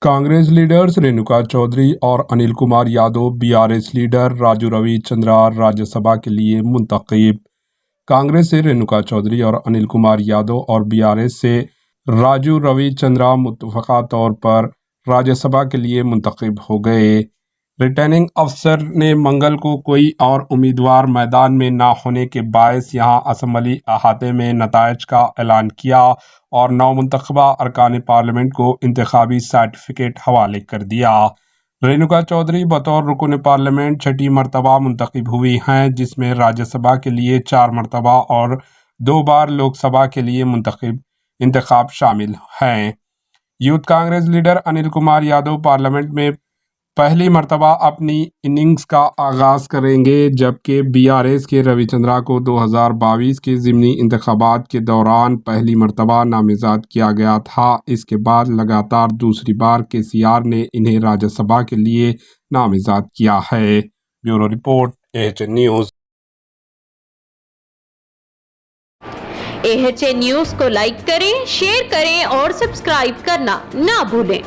Congress leaders Renuka Chaudhary और Anil Kumar Yadav BRS leader Raju रविचंद्रा Rajya Sabha के लिए मुंतखब। कांग्रेस से रेणुका चौधरी और अनिल कुमार यादव और बीआरएस से राजू रविचंद्रा मुत्तफ़क़ा तौर पर राज्यसभा के लिए मुंतखब हो गए। रिटर्निंग अफसर ने मंगल को कोई और उम्मीदवार मैदान में न होने के बायस यहां असम्बली अहाते में नताइज का ऐलान किया और नौमुंतखबा अरकान पार्लियामेंट को इंतखाबी सर्टिफिकेट हवाले कर दिया। रेणुका चौधरी बतौर रुकन पार्लियामेंट छठी मरतबा मुंतखब हुई हैं, जिसमें राज्यसभा के लिए 4 मरतबा और 2 बार लोकसभा के लिए इंतखाब शामिल हैं। Youth Congress leader Anil Kumar Yadav parliament में पहली मरतबा अपनी इनिंग्स का आगाज करेंगे, जबकि बीआरएस के रविचंद्रा को 2022 के ज़िमनी इंतखाबात के दौरान पहली मरतबा नामज़द किया गया था। इसके बाद लगातार दूसरी बार केसीआर ने इन्हें राज्यसभा के लिए नामज़द किया है। Bureau report, AHN news. AHN news को लाइक करें, शेयर करें और सब्सक्राइब करना ना भूलें।